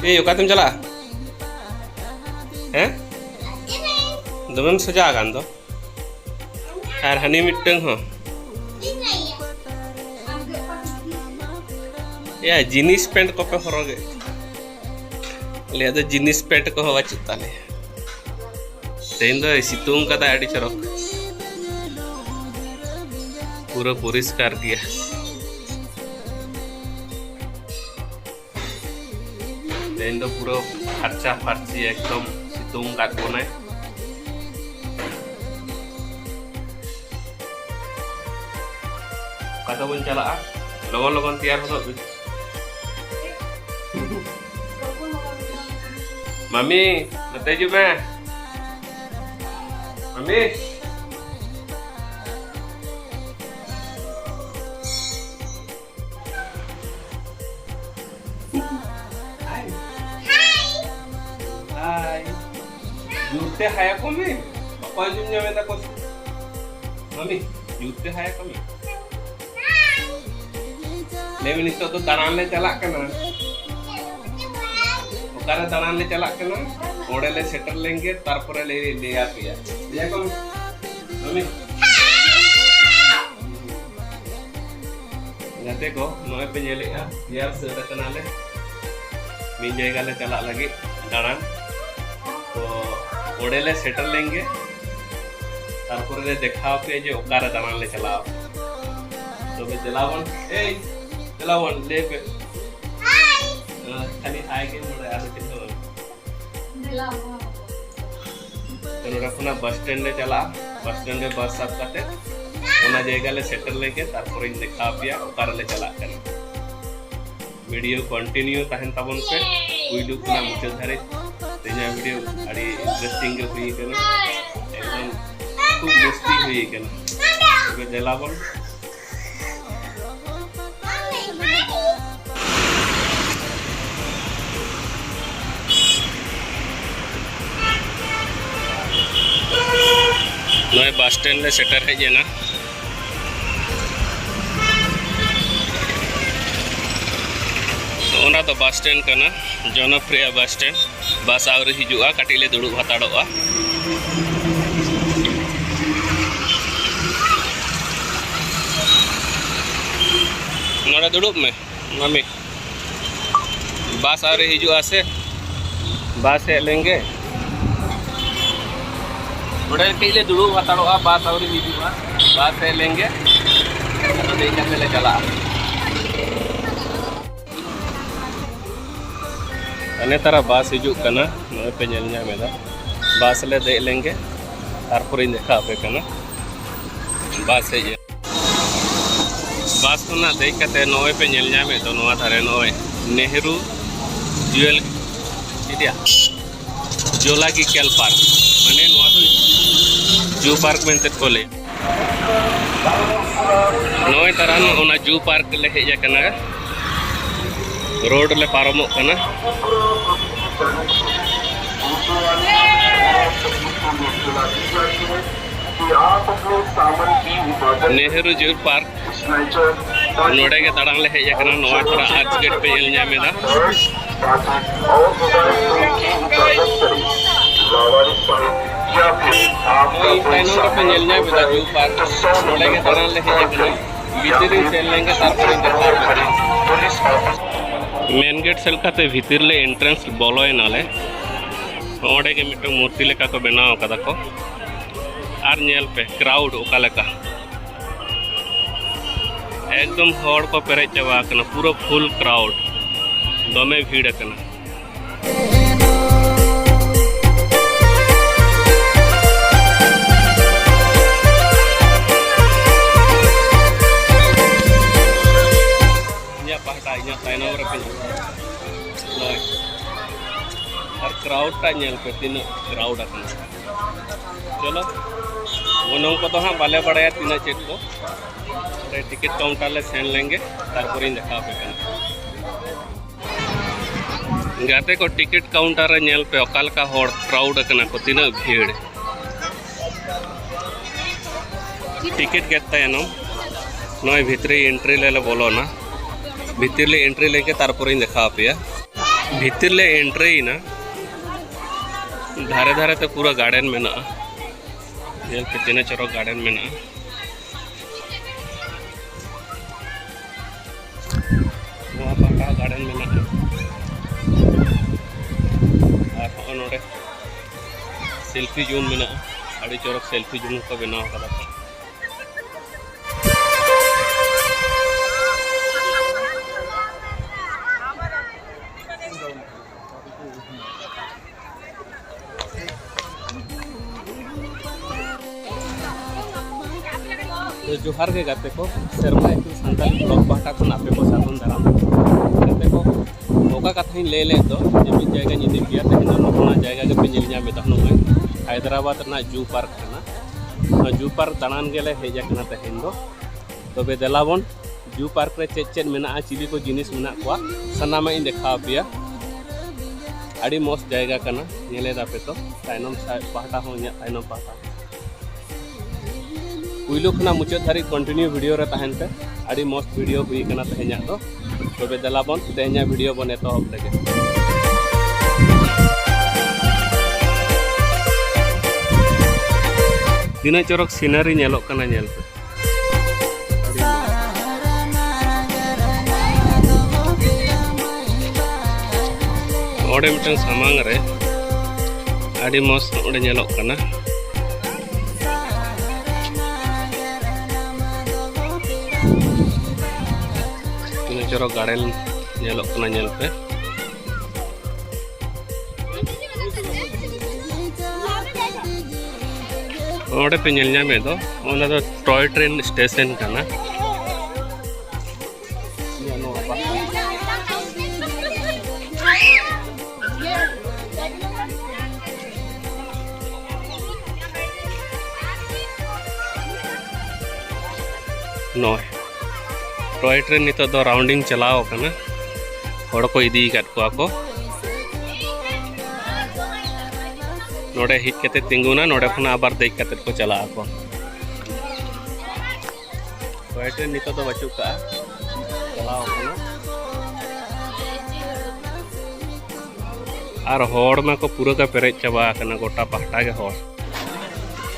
ए ओका तुम चला हैं दमेम सजा गान दो आर हानि मिटंग हो या जिनिस पेंट को पे हरोगे ले तो जिनिस पेंट को हवा चुता ले तेन दो सितुंग का दाड़ी चरक पूरा परिष्कार गया तेन दो पूरा फर्चा फर्ची एकदम सितुंग का कोने कतो बन चला लगन लगन तैयार हो मम्मी नते जो मैं मम्मी हाय जुते हाया को मैं apa jumnya meta kos mami jute hai kami लेकिन इस तो दानान ले चला के ना ओकारे दानान ले चला के ना ओड़े ले सेटल लेंगे तारपरे ले ले आ पिया ले कम मम्मी गाते को नोए पे नेलेगा यार सेटा कनाले मिल जाएगा ले चला लगे दानान तो ओड़े ले सेटल लेंगे तारपरे ले दिखाओ के जो ओकारे दानान ले चलाओ तो मैं चलावन ए चलावन ले पे खाली हाय के मोड़े आसे चितो नोड़ा खुना बस स्टैंड ले चला बस स्टैंड ले बस सब काटे ओना जगह ले सेटल लेके तारपर इन देखा पिया ओकार ले चला करना वीडियो कंटिन्यू तहन तबन पे वीडियो खुना मुझे धरे तेजा वीडियो अड़ी इंटरेस्टिंग के हुई करना एकदम खूब मस्ती हुई करना तो जलावन नए बस स्टैंड ले सेटर है ना तो तो बस स्टैंड करना जनप्रिय बस स्टैंड बस आवरी हिजुआ काटी ले दुड़ुब हताड़ोआ नोड़ा दुड़ुब में मम्मी बस आवरी हिजुआ से बस है लेंगे थोड़े के लिए दुड़ुब हताड़ोआ बस आवरी हिजुआ बस है लेंगे तो देखा ले चला अने तारा बस हिजुक कना नोए पे नेल ᱧᱟᱢᱮᱫᱟ बस ले दे लेंगे तारपर इन देखा पे कना बस है बस को ना देख कते नोए पे नेल ᱧᱟᱢᱮ तो नोआ धारे नोए नेहरू ज्वेल इडिया जोलागी केल पार्क माने नोआ तो जू पार्क मेंते को ले नोए तारा ओना जू पार्क ले हेज कना रोड ले पारमो कना नेहरू जू पार्क नोड़े के तड़ांग ले हेज कना नोआ थोड़ा आर्च गेट पे नेल ᱧᱟᱢᱮᱫᱟ ताइनों पे नेल ᱧᱟᱢᱮᱫᱟ जू पार्क नोड़े के तड़ांग ले हेज कना भीतर सेल लेंगे तारपर देखा मेन गेट सेल काते भीतर ले एंट्रेंस बोलोय नाले ओडे के मिटो मूर्ति लेका को बनाव कदा को आर नेल पे क्राउड ओका लेका एकदम हॉड़ को पेरे चबा कना पूरा फुल क्राउड दमे भीड़ कना ताइनों रे पे और क्राउड टा नेल पे तीन क्राउड आकना चलो उन्हों को तो हाँ बाले बड़ाया तीन चेक को टिकट काउंटर ले सेंड लेंगे तारपर इन देखा पे गाते को टिकट काउंटर रे नेल पे ओकाल का होड़ क्राउड आकना को तीन भीड़ टिकट गेता है नो नोय भीतरी एंट्री ले बोलो ना भीतर ले एंट्री लेके तारपर देखा पे भीतर ले एंट्री ना धारे धारे ते पूरा गार्डन में ना ये कितने चरो गार्डन में ना वहाँ पर गार्डन में ना और नोडे सेल्फी जोन में ना अड़ी चौरक सेल्फी जोन को बनाव कदा तो जोहार के गाते को शर्मा एक संताली ब्लॉक पाटा को नापे को साधन दाराम गाते को ओका कथा ले ले तो जमी जगह निदि पिया तहन नोना जगह के पेंजल nya में तहन में हैदराबाद ना जू पार्क ना जू पार्क दानान गेले हेजा कना तहन दो तबे देलाबन जू पार्क रे चेक चेक मेना चिली को जिनिस मेना को सनामा इन देखा पिया अड़ी मस्त जगह कना नेले दापे तो ताइनम पाटा हो nya ताइनम पाटा पुइलो खना मुचाद धारी कंटिन्यू वीडियो रे तहन पे अड़ी मस्त वीडियो हुई कना तहन्या तो तबे देलाबन तहन्या वीडियो बने तो अब लगे दिना चरक सीनरी नेलोक कना नेल पे ओडे मिटन सामांग रे अड़ी मस्त ओडे नेलोक कना चरो गार्डन नेलोक कना नेल पे ओडे पे नेल ᱧᱟᱢᱮ दो ओना दो टॉय ट्रेन स्टेशन कना नॉय टॉय ट्रेन नितो दो राउंडिंग चलाओ कना हड़ को इदी काट को नोडे हिट कते तिंगुना नोडे खना आबार देख कते को चला को टॉय ट्रेन नितो दो बचु का चलाओ कना आर हड़ मा को पूरा का पेरेज चाबा कना गोटा पहटा के हड़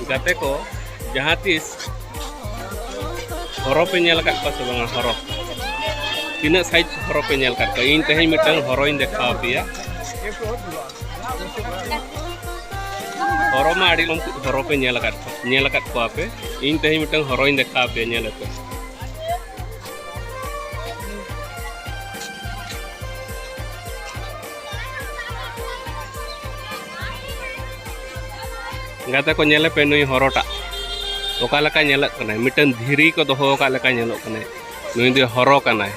गाते को जहां तीस हरो पे नेल काट पास बांगा हरो तीना साइज हरो पे नेल काट इन तेहन मिटन हरो इन देखा पिया हरो मा आड़ी हरो पे नेल काट को आपे इन तेहन मिटन हरो इन देखा पे नेल पे गाता को नेले पे नुई हरोटा ओका लका नेलक कनाय मिटन धीरी को दोहो ओका लका नेलक कनाय नुई दे हरो कनाय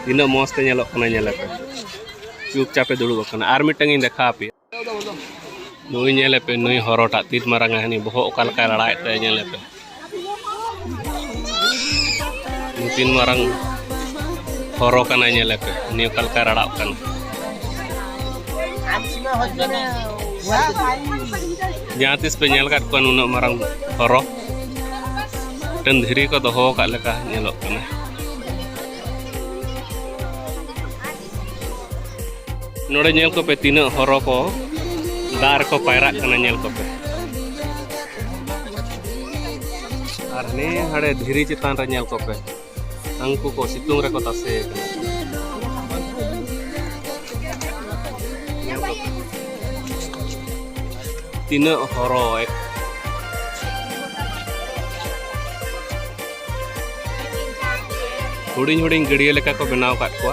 तीना मस्त नेलक कनाय नेले पे चुपचापे दुड़ुब कना आर मिटन इन देखा पे नुई नेले पे नुई हरोटा तीत मारंग हनी बोहो ओका लका लड़ाय ते नेले पे तीन मारंग हरो कनाय नेले पे नि ओका लका लड़ाव कना जहाँ तीस पे नेल काट को नुना मारंग हरो टन धीरी को दोहो का लेका नेलोक कना नोडे नेल को पे तीना हरो को दार को पायरा कना नेल को पे आर ने हड़े धीरी चितान रे नेल को पे अंकु को सितुंग रे को तासे तीना हरो एक हुडिंग हुडिंग गड़िया लेका को बनाव काट को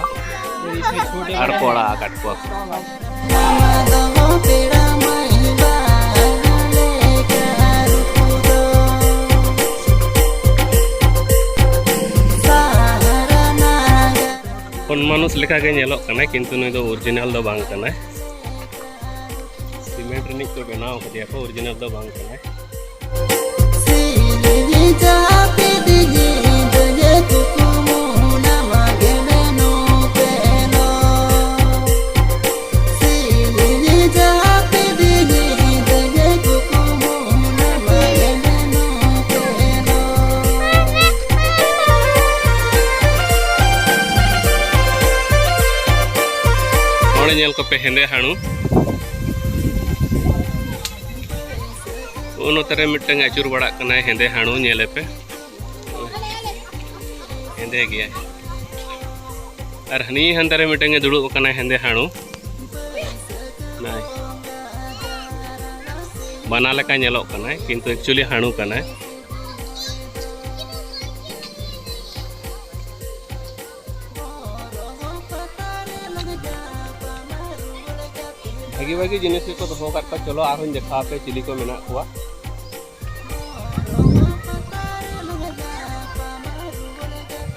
आर कोड़ा काट को कोन मानुस लेका के नेलोक कना किंतु नुई दो ओरिजिनल दो बांग कना सीमेंट रिनिक को बनाव कदिया को ओरिजिनल दो बांग कना nyel ko pe hende hanu uno tere mittang acur badak kana hende hanu nyele pe hende gya ar hani handare mittang e dudu kana hende hanu nai bana leka nyelok kana kintu actually hanu kana bagi-bagi jenis ko doho kat ko chalo arun dekha pe chili ko mena kuwa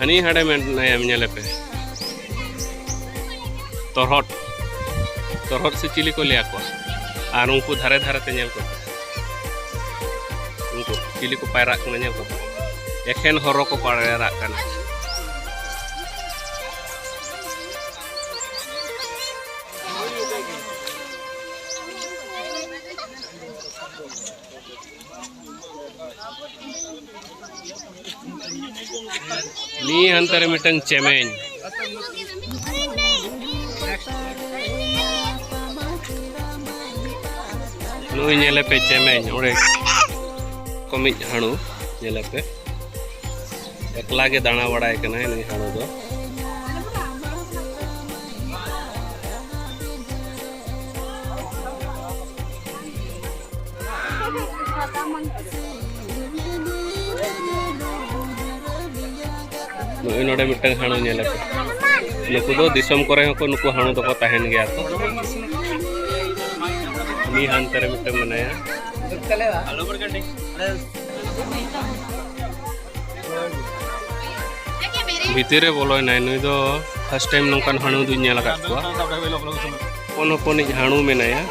ani hade men nayam nyele pe torhot se chili ko liya kuwa ar unku dhare dhare te nyel ko unku chili ko pairak kana nyel ko ekhen horo ko pairak kana ni antara mitang cemeng nu nyele pe cemeng ore komik hanu nyele pe ekla ge dana badai kana ni hanu do नोडे मिटंग हाणु नेले पे नुकु दो दिसम करे को नुकु हाणु तो को ताहेन गया तो नी हानतरे मिटंग मनाया हेलो बरगंडी भितरे बोलो नाय नुई दो फर्स्ट टाइम नोकान हाणु दु नेला का को कोनो कोनी हाणु मेनाया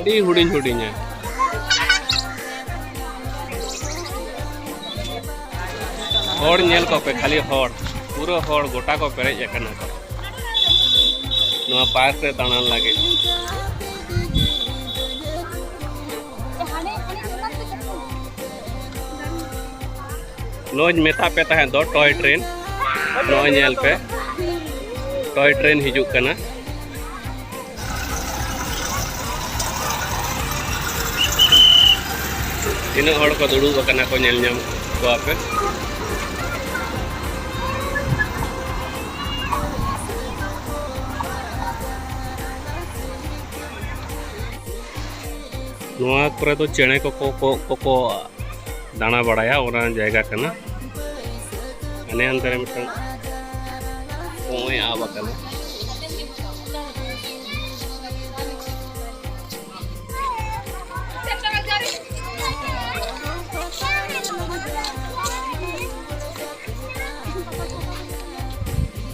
adi huding-hudingnya hor nyel ko pe khali hor puro hor gota ko perej akana ko noa park re tanan lage noj meta pe tahen do toy train no nyel pe toy train hijuk kana ina hor ko dudu bakana ko nyel nyam ko ape noa kore to chene ko dana badaya ona jayga kana ane antare mitang oy aba kana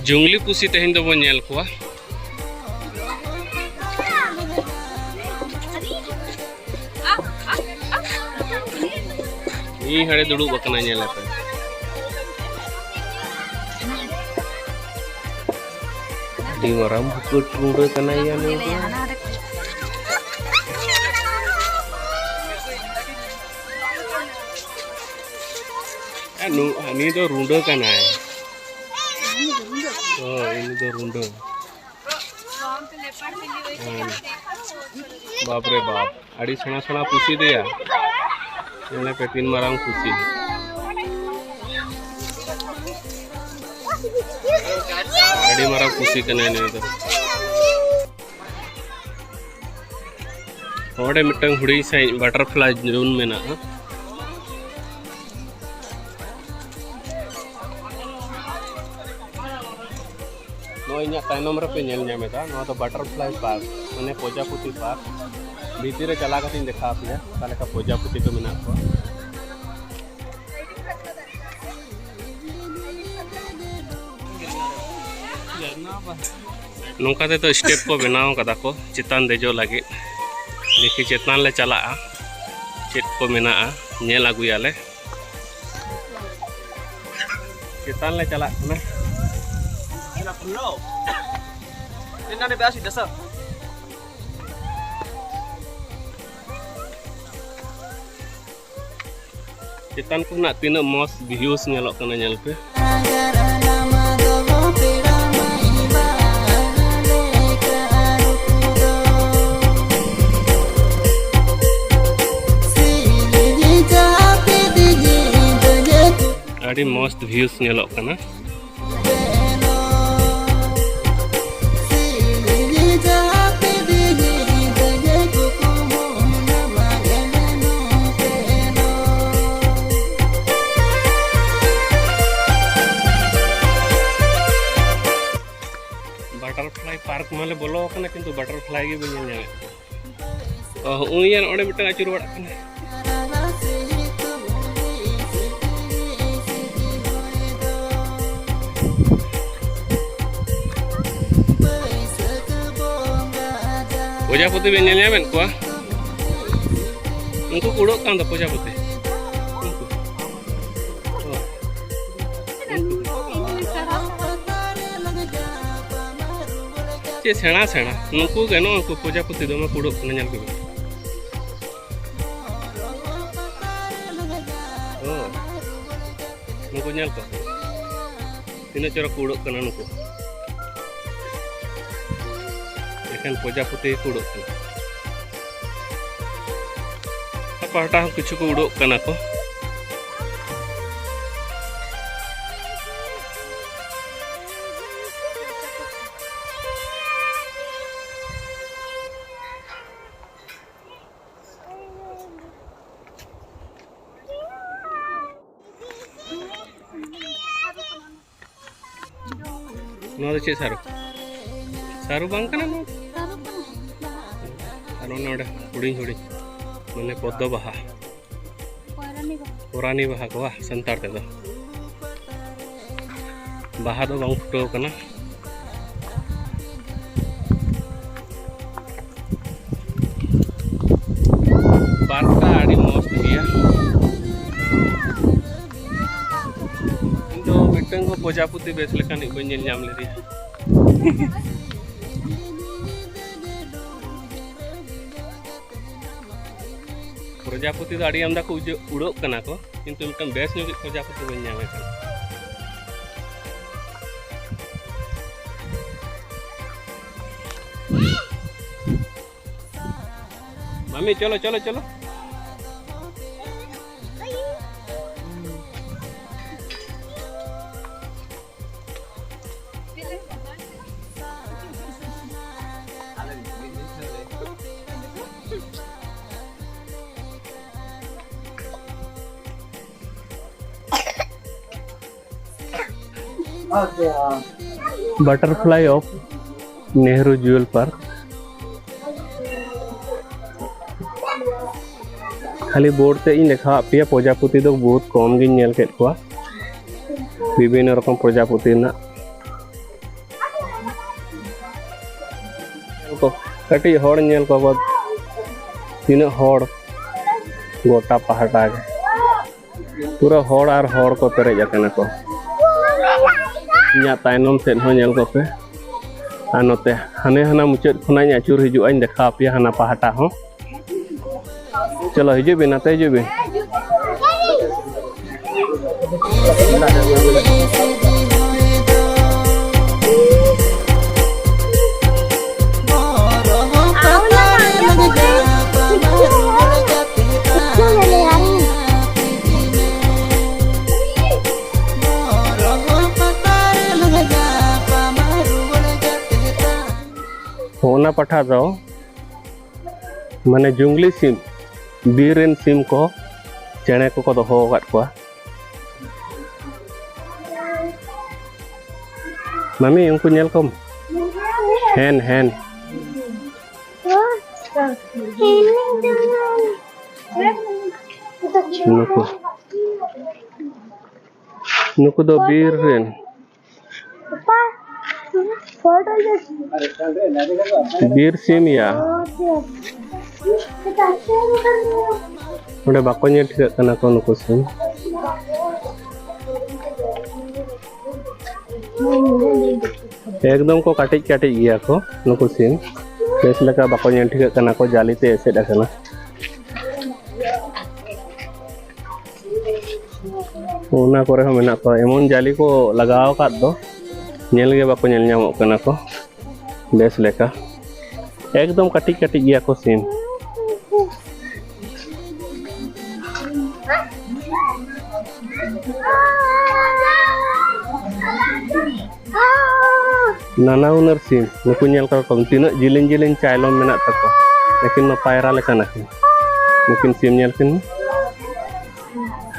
jungli pusi tehin do bon nyel kuwa ni hade dudu bakana nyel pe di maram buku trude kana ya ne anu ani do runde kana oh ini do runde बाप रे बाप अड़ी सोना सोना pussy दे या इन्हें पे तीन मारांग पुसी अड़ी मारा पुसी कने नहीं तो ओडे मिटंग हुड़ी से बटरफ्लाई जून में ना नो इन्या ताइनम रे पे नेल ᱧᱟᱢ ᱮᱫᱟ ᱱᱚᱣᱟ ᱫᱚ बटरफ्लाई पार्क माने प्रजापति पार्क भितर चला कते देखा पे ताले का प्रजापति को मेना को नोकाते तो स्टेप को बनाव कदा को चितान देजो लगे देखि चितान ले चला चेत को मेना नेल आगुयाले चितान ले चला ना No. Ini ada biasa desa. चितान को ना तीन मस्त व्यूज नेलोक कना नेल पे अड़ी मस्त व्यूज नेलोक कना बटरफ्लाई पार्क माले बोलो कना किंतु बटरफ्लाई गे बन नेल उयन ओडे मिटा आचुर बड़ा कना प्रजापति बे नेल यामेन को उनको उड़ोक कान द प्रजापति सेना सेना नुकु गनो उनको प्रजापति दमे कुड़ोक कना नेल के ओ नुकु नेल को तीना चोरा कुड़ोक कना नुकु एखन प्रजापति कुड़ोक कना पाटा कुछ को उड़ोक कना को नो चे सारू सारू बांग कना नो आरो नोडे हुडिंग हुडिंग माने पद्म बाहा पुरानी बाहा को संतार ते दो बाहा दो बांग फुटो कना पार्क आड़ी मस्त गया तो मिटन को प्रजापति बेस लेकान को नेल नाम ले दिया प्रजापति तो आड़ी आमदा को उड़ोक कना को किंतु मिटन बेस नो प्रजापति बन नामे कना मम्मी चलो चलो चलो butterfly of Nehru jewel park खाली बोर्ड ते इन देखा पे प्रजापति तो बहुत कम गिन नेल केत को विभिन्न रकम प्रजापति ना को कटी हड़ नेल को बाद तीन हड़ गोटा पहाटा पूरा हड़ और हड़ को पेरेज आकना को तायनम सेन हो नेल को पे आ नोते हाने हाना मुचाद खुना आचुर हिजु आइन देखा पे हाना पहाटा हो चलो हिजु बे नाते हिजु बे होना पठा दो माने जुंगली सिम बीरेन सिम को चेणे को दोहो काट को मम्मी उनको नेल कम हैन हैन नुको दो बीरेन बीर सिम या उन्हें बाको नेल ठीक कना को नुको सिम एकदम को काटिज काटिज गया को नुको सिम बेस लेका बाको नेल ठीक कना को जाली ते एसेड आकना उना कोरे हो मेना को एमन जाली को लगाव का दो नेल गे बाको नेल ᱧᱟᱢᱚᱜ ᱠᱟᱱᱟ को बेस लेका एकदम कटी कटी गया को सीम नाना उनर सीम नुकु नेल का कम तीना जिलिन जिलिन चाइलम मेना तको लेकिन मा पायरा लेका नाकिन mungkin sim नेल किन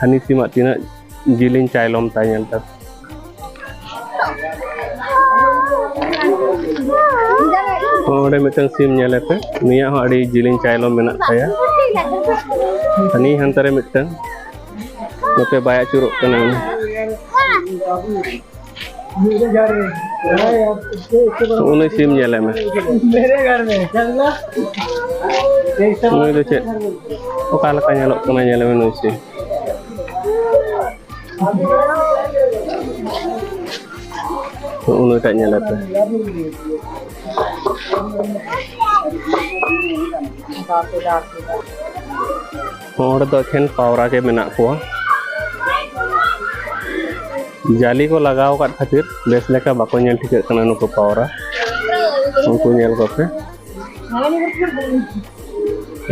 हनी सीमा तीना जिलिन चाइलम ता नेल तक ओडे मिटन सीम नेलेते निया हो अड़ी जिलिन चाइलम मेना ताया हनी हंतरे मिटन नोते बाया चुरुक कना उन्हें सिम नेले में मेरे घर में चलना उन्हें चे ओका लका नेलोक कना नेले में नुसी उन्हें ता नेलेते और तो खेन पावरा के मेना को जाली को लगाव का खातिर बेस लेका बाको नेल ठीक कना नुको पावरा उनको नेल को पे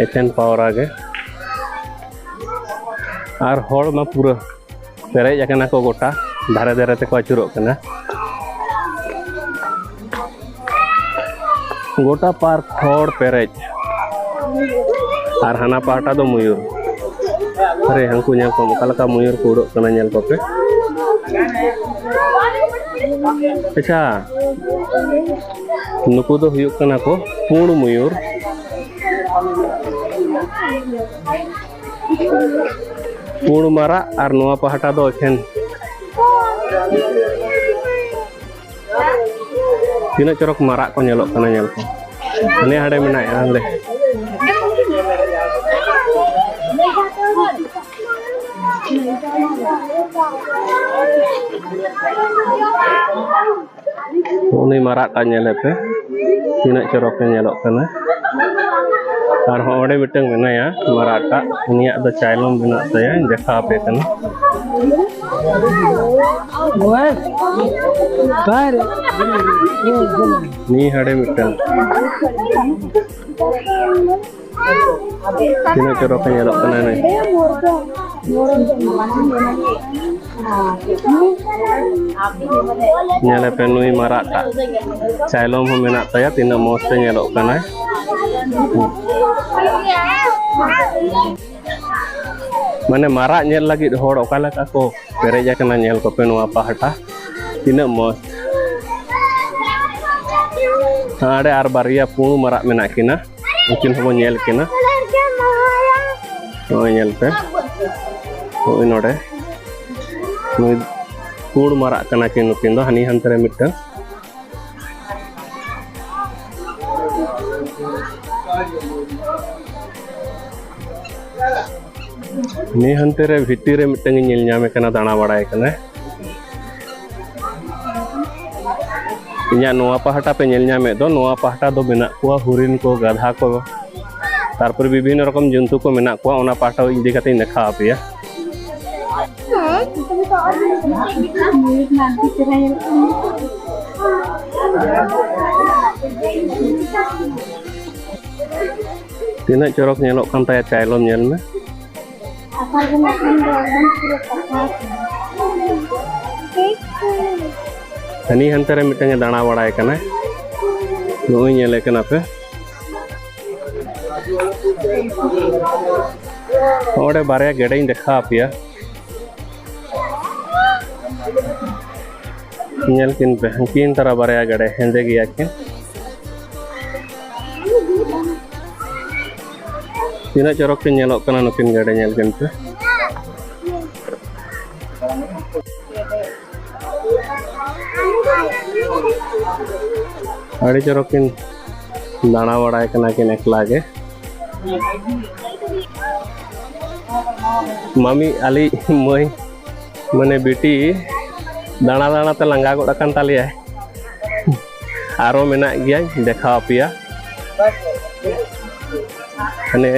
एथेन पावरा के आर होड़ मा पूरा पेरे जकना को गोटा धारे धारे ते को अचुरो कना गोटा पार होड़ पेरेज आर हना पाटा दो मयूर अरे हंकु नेल को कलका मयूर को उड़ो कना नेल को पे अच्छा नुकु दो हुयुक कना को पूर्ण मयूर पूर्ण मारा और नोआ पहाटा दो एखेन तीना चरक मारा को नेलोक कना नेल को ने हाडे मेनाय आले उन्हें मारा का नेले पे तीना चरक नेलोक कना और होड़े मिटंग मेनाया माराटा उनिया द चाइलम बिना तया देखा पे कना नी हड़े मिटंग तीना चरक नेलोक कना नै नेले पे नुई माराटा चाइलम हो मेना तया तीना मोस पे नेलोक कना माने मारा नेल लगी होड़ ओका लका को पेरेज कना नेल को पे नोआ पहाटा तीना मस्त आड़े आर बारिया पुण मारा मेना किना उकिन हो नेल किना ओ नेल पे ओ नोडे नुई पुण मारा कना किन उकिन दो हनी हंतरे मिटन नी हंतेरे भितरे मिटंग नेल ᱧᱟᱢᱮ ᱠᱟᱱᱟ दाणा बड़ाय कना इन्या नोआ पहाटा पे नेल ᱧᱟᱢᱮ दो नोआ पहाटा दो मेना कुआ हुरिन को गाधा को तारपर विभिन्न रकम जंतु को मेना कुआ ओना पहाटा इदी कते देखा आपिया तीना चरक नेलोक कान ताया चाइलम नेल में हनी हंतरे मिटंग दाणा बड़ाय कना नुई नेले कना पे ओडे बारे गेडे देखा आपिया नेल किन पे किन तरह बारे गेडे हेंदे गिया किन तीना चरक के नेलोक कना नुकिन गेडे नेल किन पे अड़ी चरक किन दाणा बड़ाय कना किन एकला गे मामी आली मई माने बेटी दाणा दाणा ते लंगा गोड़ कान तालिया आरो मेना गया देखा पिया हने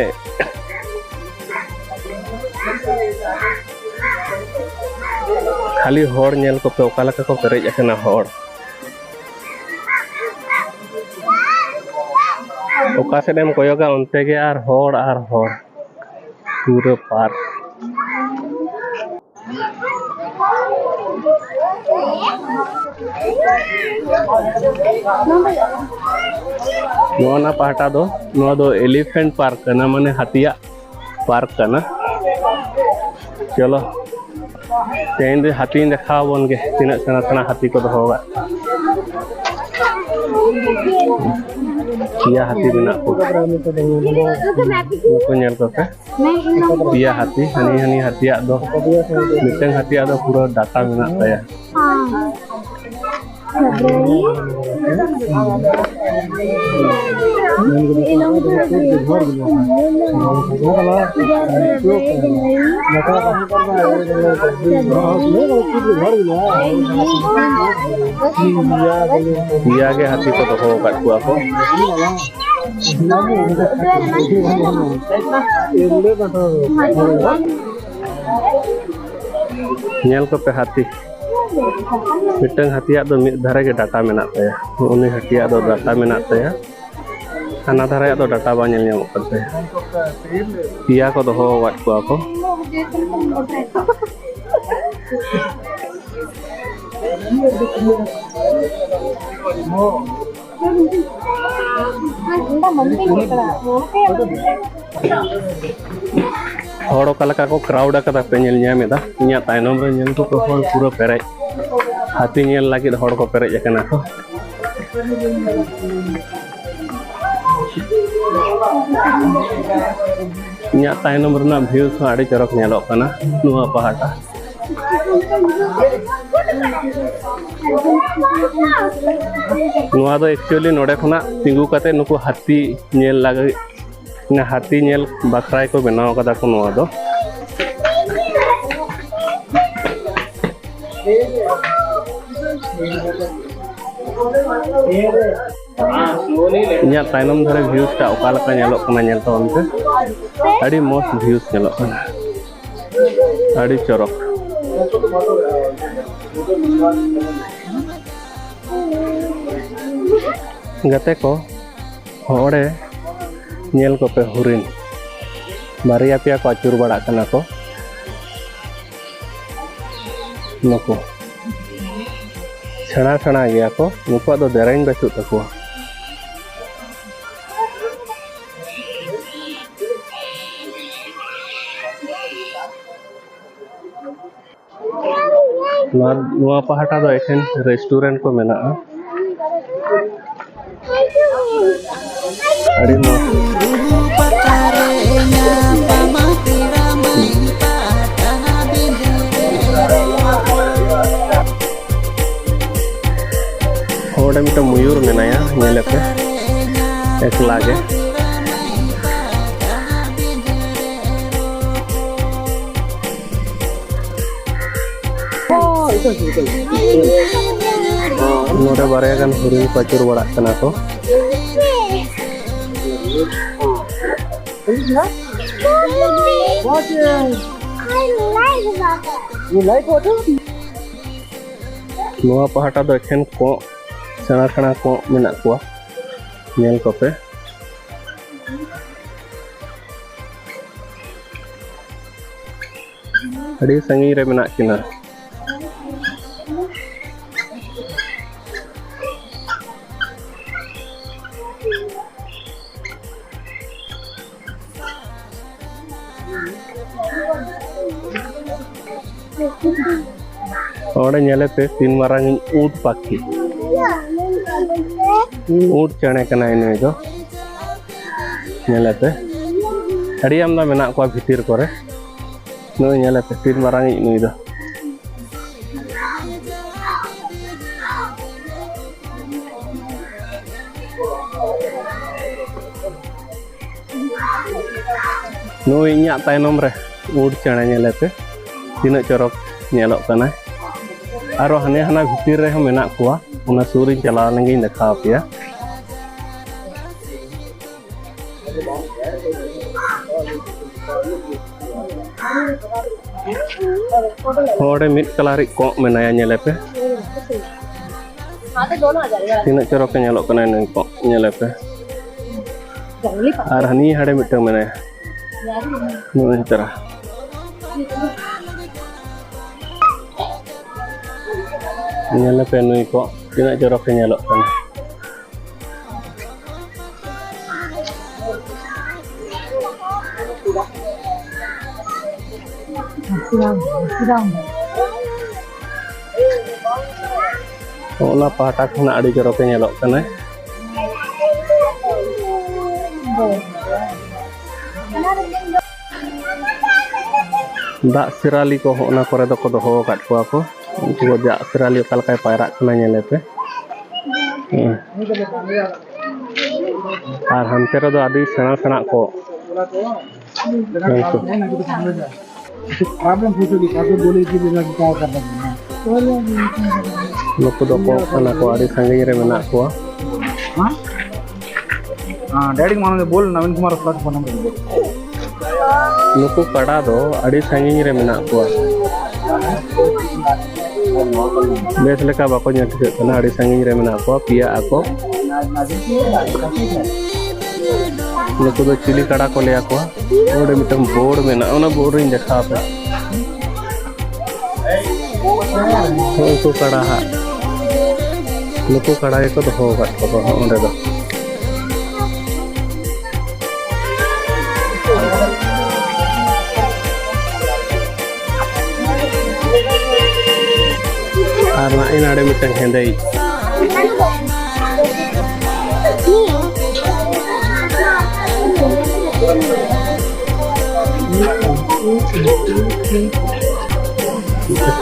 खाली हॉर नेल को पे ओकाला का को पेरेज अकना हॉर ओका से डेम कोयोगा उनते के आर हॉर पूरे पार नोना पाटा दो एलिफेंट पार्क करना माने हाथिया पार्क करना चलो तेन दे हाथी देखा बन के तीन सेना सेना हाथी को होगा पिया हाथी बिना को नेल को पे पिया हाथी हनी हाथिया दो मिटन हाथिया दो पूरा डाटा बिना तया पिया के हाथी को हो काट को आपको नेल को पे हाथी मिटन हाथिया दो मिद धारे के डाटा मेना तया उनी हाथिया दो डाटा मेना तया खाना धारे दो डाटा बा नेल ᱧᱟᱢᱚᱜ ᱠᱟᱱ ᱛᱟᱭᱟ पिया को दोहो वाट को आपको हॉर ओकालका को क्राउड कदा पे नेल ᱧᱟᱢᱮᱫᱟ इᱧᱟ तायनम रे नेल को हॉर पूरा पेरेज हाथी नेल लागिद हॉर को पेरेज अकना को इᱧा तायनम रना व्यूज हो आड़ी चरक नेलोक कना नुआ पहाटा नुआ दो एक्चुअली नोडे खना तिंगु कते नुकु हाथी नेल लागे ना हाथी नेल बखराय को बनाव कदा को नुआ दो इᱧा तायनम धरे व्यूज टा ओकालका नेलोक कना नेल तो हमसे आड़ी मस्त व्यूज नेलोक कना आड़ी चरक गते को हॉरे नेल को पे हुरिन बारिया पिया को अचुर बड़ा कना को नुको छना छना गया को नुको दो देराइन बचु तको नुआ पहाटा दो एखन रेस्टोरेंट को मेना अड़ी होड़े मिट मयूर मेनाया नेलेपे एकला गे नोड़े बारे गान हुरिन पचुर बड़ा कना को नुआ पहाटा दो एखन को सेना सेना को मेना को नेल को पे अड़ी संगी रे मेना किना और नेलेते तीन मारांग ऊट पाखी ऊट चने कना इने जो नेलेते अड़ी आमदा मेना को भितिर करे नो नेलेते तीन मारांग इनुई दो नो इña तायनम रे ऊट चने नेलेते तीना चरक नेलोक कना आरो हने हना भितिर रे मेना कुआ उना सूरी चला लंगे देखा पिया Hore mit kelari kok menaya nyelepe. Tina corok nyelok kena nih kok nyelepe. Arhani hade mitang menaya. Nih cerah. Nyelepe nih kok tina corok nyelok kena. Olah patak nak ada joroknya nyelok kena. Dak sirali ko na kore do ko doho kat ko ako. Ko jak sirali kal kai pairak kena nyelepe. Ar hantere do adi sena ko. Problem पूछोगी काको बोले कि बिना क्या करना है नुकु दो को कना को आदि संगे रे मेना को हां हां डैडी को मानो बोल नवीन कुमार फ्लैट फोन नंबर नुकु कड़ा दो आदि संगे रे मेना को बेस लेका बाको ᱧᱮᱞ ᱴᱷᱤᱠᱟᱹᱜ ᱠᱟᱱᱟ ᱟᱹᱰᱤ ᱥᱟᱺᱜᱤᱧ ᱨᱮ ᱢᱮᱱᱟᱜ ᱠᱚᱣᱟ ᱯᱤᱭᱟ ᱟᱠᱚ नुकु दो चिली कड़ा को ले आको ओडे मिटम बोर्ड में ना ओना बोर्ड इन देखा पे नुकु कड़ा हा नुकु कड़ा को तो होगा तो ओंडे दो आर ना इन आडे MITM हेंदई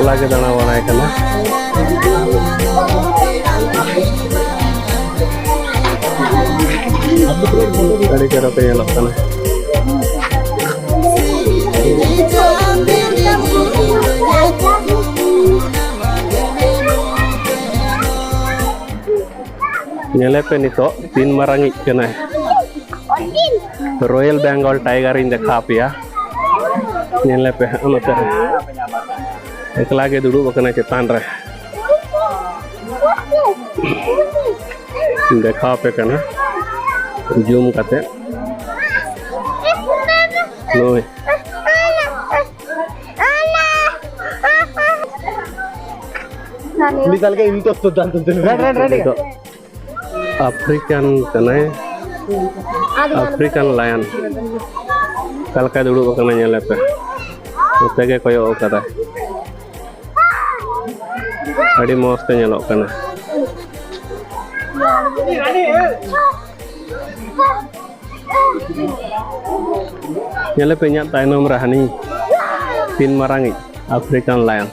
lagi tanah warna ikan lah. Tadi cara penyelok tanah. Nyelepe nih kok, tin marangi kena. Royal Bengal Tiger in the cup ya. Nyelepe anu ter. Ek lagi duduk bakana cetan re. Dekha pe kana. Zoom kate. Noi. निकल के इनको तो दान तो red African kana. African lion. Kal ka duduk bakana nyelepe. Utege koyo okada. Adi mosnya nyelok kana. Nyelepe nyak tainom rahani. Tin marangi African lion.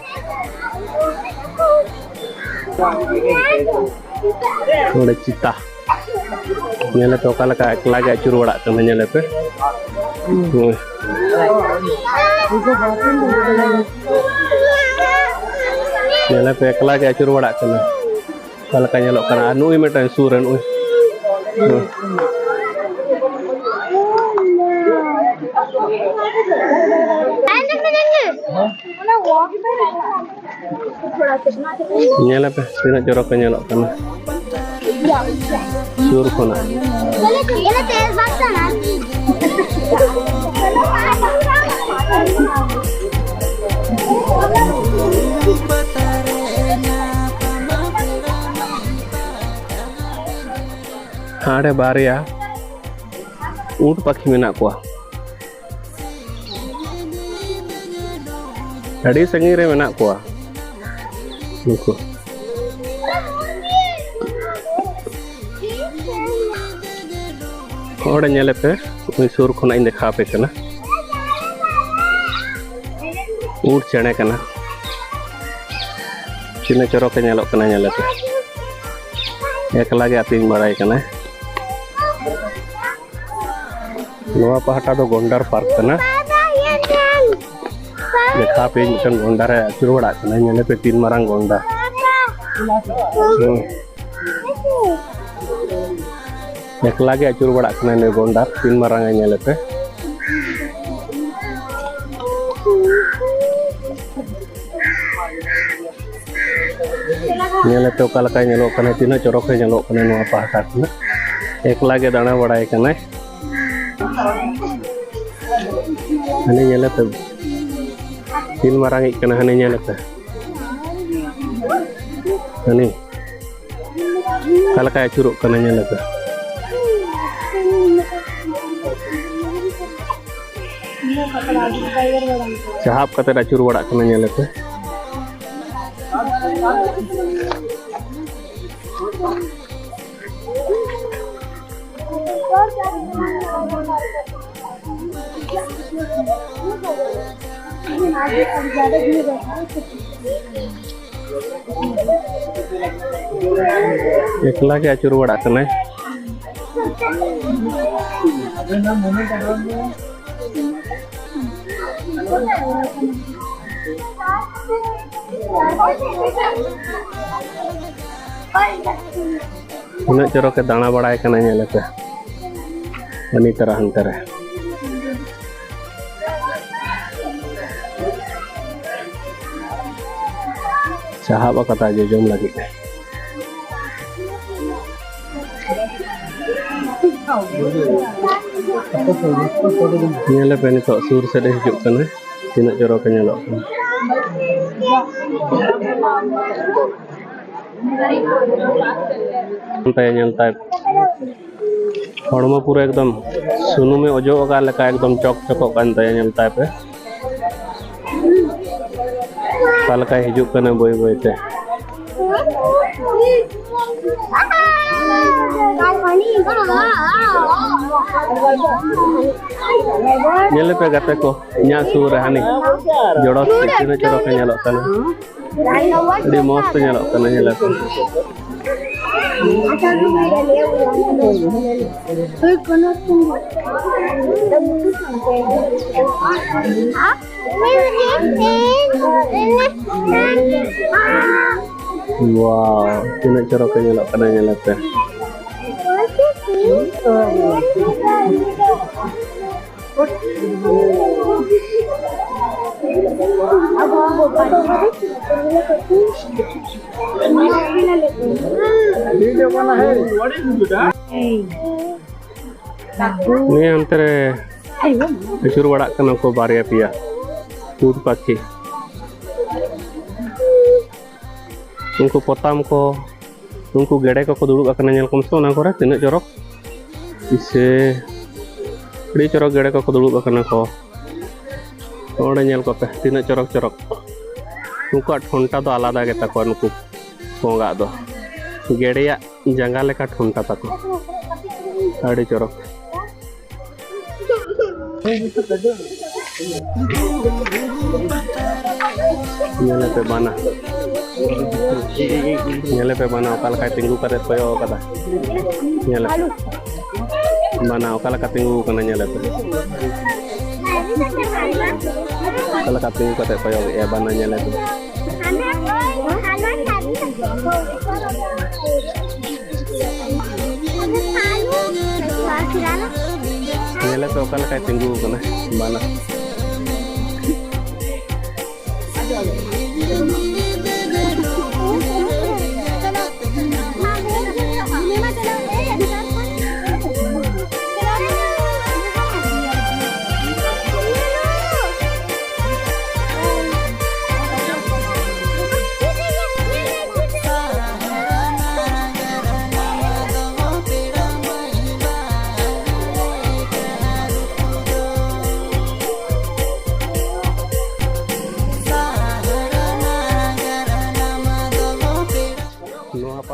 Udah cita. Nyelepe kala ka lagi acur wadak kana nyelepe. Nyelepe lagi acur wadak kana. Kala ka nyelok kana anu metan suran oi. Nyelepe tina jorok ka nyelok kana. Sur kona. Ada baria ऊँट पक्षी मेना को अड़ी संगी रे मेना को नुकु ओडे नेले पे उनी सुर खना इन देखा पे कना ऊँट चेणे कना चिने चोरो के नेलो कना नेले पे एकला गे आतिन बड़ाई कना नवा पहाटा तो गोंडार पार्क कना देखा पे मिटन गोंडार है अचुर बड़ा कना नेले पे 3 मारांग गोंडा एकला गे अचुर बड़ा कना ने गोंडार 3 मारांग नेले पे Nyala pe okala kai nyalo kana tina corok ke nyalo kana no apa hakna ekla ge dana badai kana ane nyala pe tin marang ikana ane nyala pe ane kala kai curuk kana nyala pe sahab kata da curu wadak kana nyala pe एकला के acur wadak kana उन्हें चोरक के दाना बड़ा करना nyala पे अनि तरह अंतर है sahab kata aja jom lagi nyala pe ni tok sur sede hijuk kana tina corok nyalok sampai nyantai horma pura एकदम सुनु में ओजो का लका एकदम चौक चौक kan taya nyantai pe kal kai hijuk kana boy boy te nyele pe gate ko nya sur hani jodos tina corok nyalok kana di most nyalok kana nyala wow tina corok nyalok kana nyala pe ini antara acur wadak kana ko barya pia tur pakhi unku potam ko unku gede ko duduk akana nyal komso na kora tina corok ise di corok gede ko duduk akana ko ore nyal ko pe tina corok corok unku thonta do alada geta ko unku konga do gede ya jangga leka thonta tako adi corok nyala pe bana okal kai tinggu kare toyo kata nyala bana okal ka tinggu kana nyala pe okal ka tinggu kate toyo ya bana nyala pe nyala pe okal kai tinggu kana bana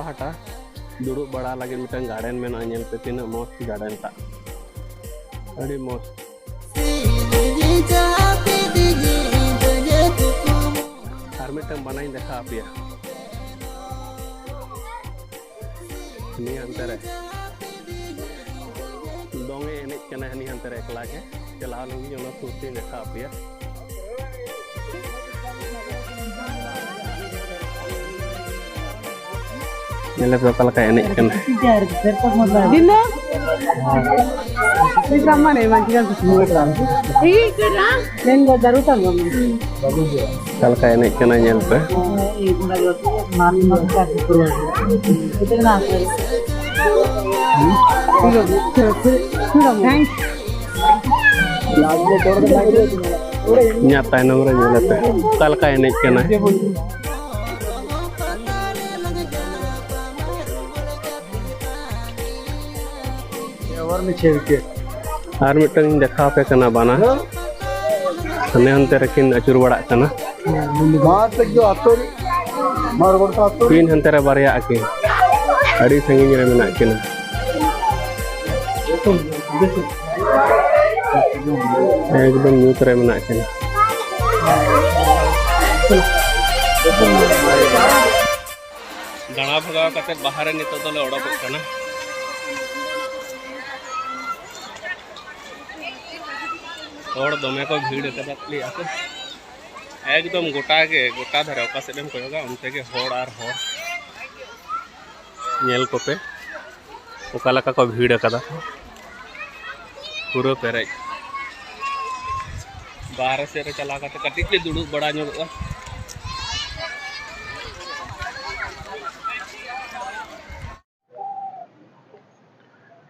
hata duduk bada lagi mitang garden mena nyel pe tina most garden ta adi most har mitang banain dekha apia ini antara donge enek kana ini antara ekla ke chela lungi ona surti dekha apia nyala berapa kayak enek kan Dino bisa mana mancing kan semua kan iya kan dan gak darutan कल का एने कना nail पे nya tainam re nail पे कल का एने कना ओवर में 6 विकेट आर मिटन देखा पे कना बाना हने हनते रखिन अचुर बड़ा कना बाहर तक जो आतोरी मार बड़ता आतोरी तीन हनते रे बारिया के अड़ी संगिन रे मेना किना एकदम न्यूत रे मेना किना दाना भगाव कते बाहर नितो तले ओडोक कना और दमे को भीड़ कदा प्ली आके एकदम गोटा धरे ओका सेडम कोयोगा उनते के होड़ आर होड़ नेल को पे ओका लका को भीड़ कदा पूरा पेरे बाहर से रे चला कते कटिक ले दुडु बड़ा ᱧᱚᱜᱚᱜᱼᱟ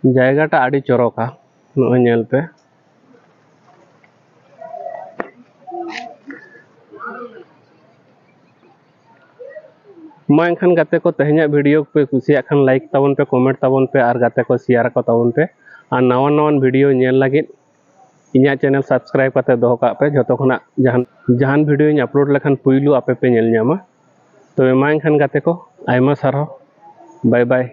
জায়গাটা আড়ি চরকা নয় নেল पे मानखान गाते को तेहना वीडियो पे कुसिया खान लाइक ताबन पे कमेंट ताबन पे और गाते को शेयर को ताबन पे और नवा नवा वीडियो नेल लगे इन्या चैनल सब्सक्राइब करते दोहो का पे जतो खना जहान वीडियो अपलोड लखन पुइलू आपे पे नेल ᱧᱟᱢᱟ तो मानखान गाते को आयमा सारो बाय बाय।